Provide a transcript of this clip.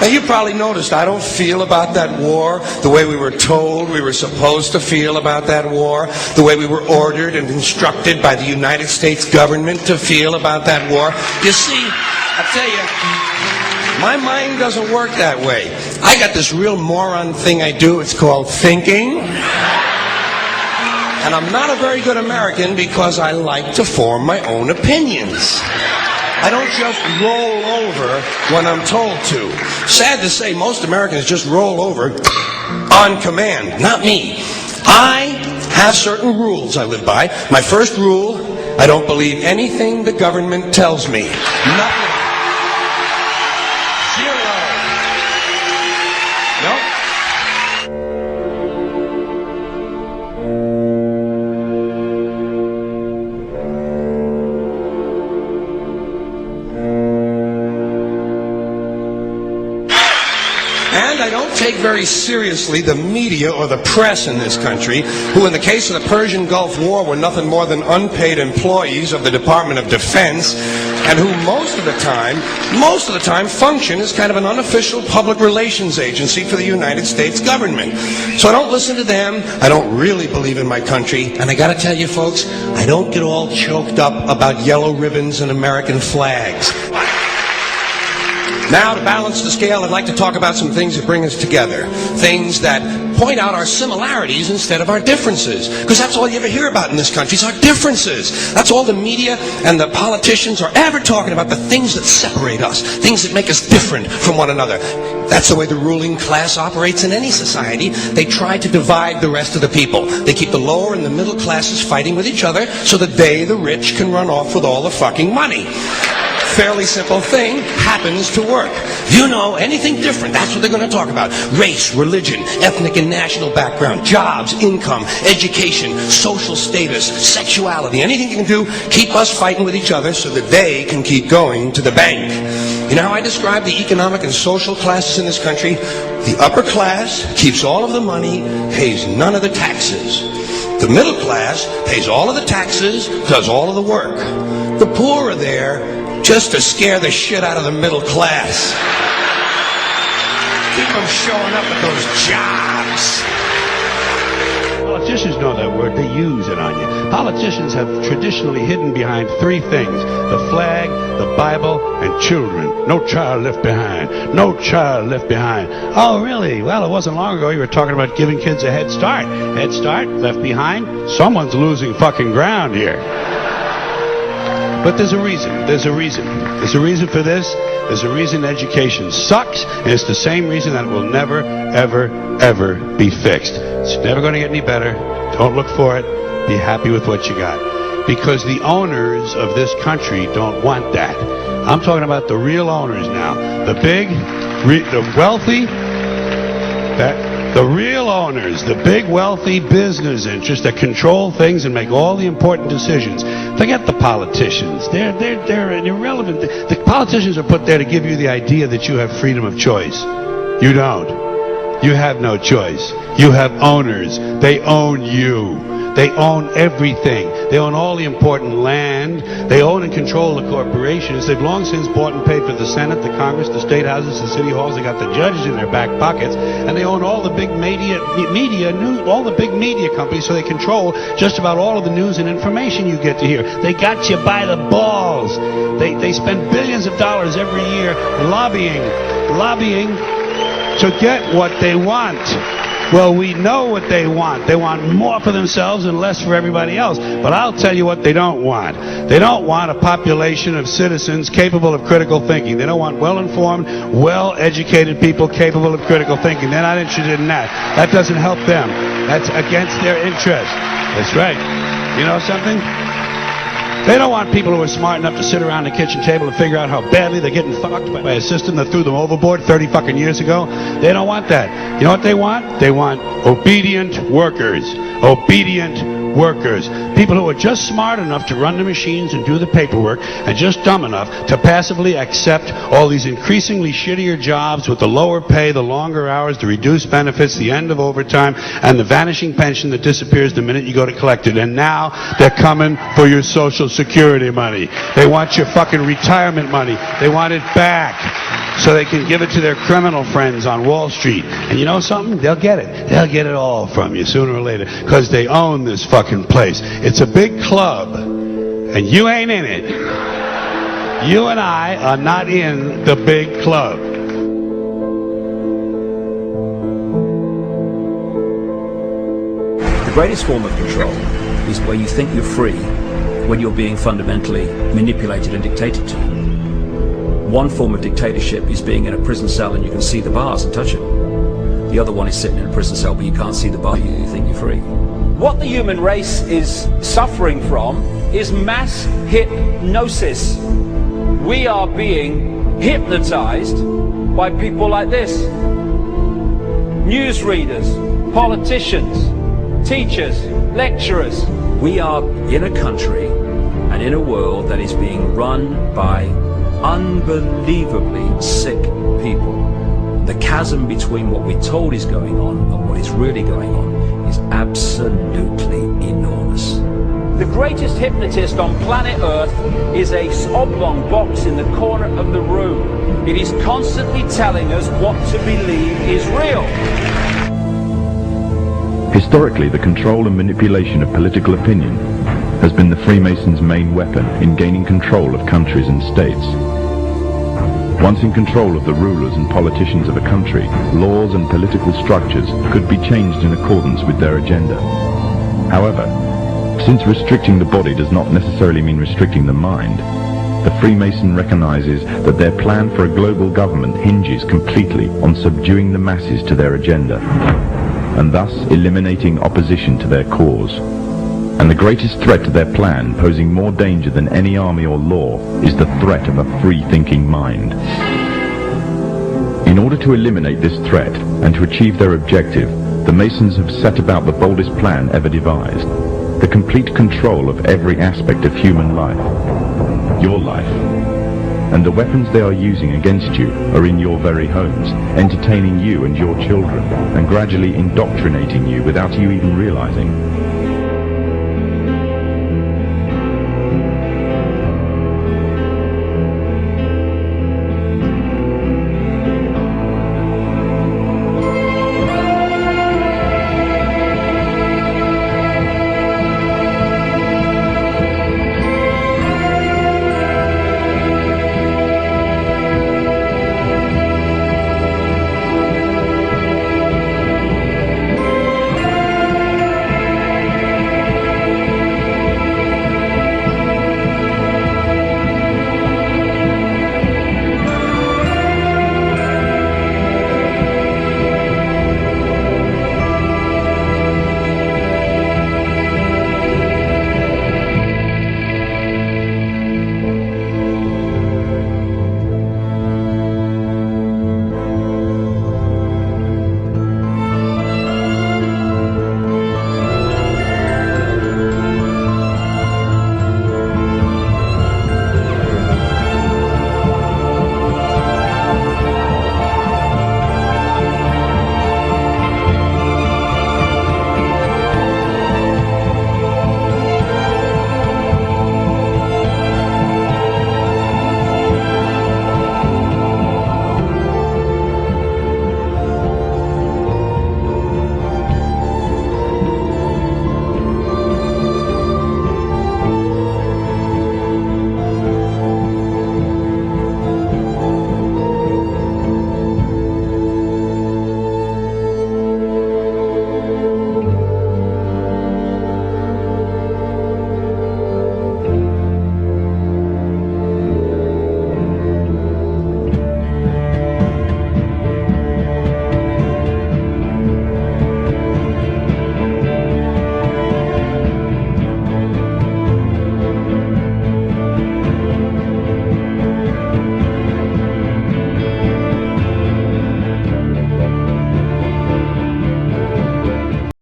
Now, you probably noticed I don't feel about that war the way we were told we were supposed to feel about that war, the way we were ordered and instructed by the United States government to feel about that war. You see, I tell you, my mind doesn't work that way. I got this real moron thing I do. It's called thinking. And I'm not a very good American because I like to form my own opinions. I don't just roll over when I'm told to. Sad to say, most Americans just roll over on command. Not me. I have certain rules I live by. My first rule, I don't believe anything the government tells me. Nothing. Zero. Nope. And I don't take very seriously the media or the press in this country, who in the case of the Persian Gulf War were nothing more than unpaid employees of the Department of Defense, and who most of the time function as kind of an unofficial public relations agency for the United States government. So I don't listen to them. I don't really believe in my country. And I gotta tell you folks, I don't get all choked up about yellow ribbons and American flags. Now, to balance the scale, I'd like to talk about some things that bring us together. Things that point out our similarities instead of our differences. Because that's all you ever hear about in this country is our differences. That's all the media and the politicians are ever talking about, the things that separate us, things that make us different from one another. That's the way the ruling class operates in any society. They try to divide the rest of the people. They keep the lower and the middle classes fighting with each other so that they, the rich, can run off with all the fucking money. Fairly simple thing happens to work. You know, anything different, that's what they're going to talk about. Race, religion, ethnic and national background, jobs, income, education, social status, sexuality, anything you can do, keep us fighting with each other so that they can keep going to the bank. You know how I describe the economic and social classes in this country? The upper class keeps all of the money, pays none of the taxes. The middle class pays all of the taxes, does all of the work. The poor are there just to scare the shit out of the middle class. Keep them showing up at those jobs. Politicians know that word. They use it on you. Politicians have traditionally hidden behind three things: the flag, the Bible, and children. No child left behind. No child left behind. Oh, really? Well, it wasn't long ago you were talking about giving kids a head start. Head start, left behind? Someone's losing fucking ground here. But there's a reason. There's a reason. There's a reason for this. There's a reason education sucks, and it's the same reason that it will never, ever, ever be fixed. It's never going to get any better. Don't look for it. Be happy with what you got. Because the owners of this country don't want that. I'm talking about the real owners now. The big, the wealthy, the real owners, the big wealthy business interests that control things and make all the important decisions. Forget the politicians. They're irrelevant. The politicians are put there to give you the idea that you have freedom of choice. You don't. You have no choice. You have owners. They own you. They own everything. They own all the important land. They own and control the corporations. They've long since bought and paid for the Senate, the Congress, the state houses, the city halls. They got the judges in their back pockets, and they own all the big all the big media companies. So they control just about all of the news and information you get to hear. They got you by the balls. They spend billions of dollars every year lobbying to get what they want. Well, we know what they want. They want more for themselves and less for everybody else. But I'll tell you what they don't want. They don't want a population of citizens capable of critical thinking. They don't want well-informed, well-educated people capable of critical thinking. They're not interested in that. That doesn't help them. That's against their interest. That's right. You know something? They don't want people who are smart enough to sit around the kitchen table and figure out how badly they're getting fucked by a system that threw them overboard 30 fucking years ago. They don't want that. You know what they want? They want obedient workers. Obedient workers. People who are just smart enough to run the machines and do the paperwork, and just dumb enough to passively accept all these increasingly shittier jobs with the lower pay, the longer hours, the reduced benefits, the end of overtime, and the vanishing pension that disappears the minute you go to collect it. And now they're coming for your Social Security money. They want your fucking retirement money. They want it back. so they can give it to their criminal friends on Wall Street. And you know something? They'll get it. They'll get it all from you sooner or later, because they own this fucking place. It's a big club, and you ain't in it. You and I are not in the big club. The greatest form of control is where you think you're free when you're being fundamentally manipulated and dictated to. One form of dictatorship is being in a prison cell and you can see the bars and touch them. The other one is sitting in a prison cell but you can't see the bar, you think you're free. What the human race is suffering from is mass hypnosis. We are being hypnotized by people like this. Newsreaders, politicians, teachers, lecturers. We are in a country and in a world that is being run by unbelievably sick people. The chasm between what we're told is going on and what is really going on is absolutely enormous. The greatest hypnotist on planet Earth is a oblong box in the corner of the room. It is constantly telling us what to believe is real. Historically, the control and manipulation of political opinion has been the Freemasons' main weapon in gaining control of countries and states. Once in control of the rulers and politicians of a country, laws and political structures could be changed in accordance with their agenda. However, since restricting the body does not necessarily mean restricting the mind, the Freemason recognizes that their plan for a global government hinges completely on subduing the masses to their agenda, and thus eliminating opposition to their cause. And the greatest threat to their plan, posing more danger than any army or law, is the threat of a free-thinking mind. In order to eliminate this threat and to achieve their objective, the Masons have set about the boldest plan ever devised: the complete control of every aspect of human life, your life. And the weapons they are using against you are in your very homes, entertaining you and your children, and gradually indoctrinating you without you even realizing.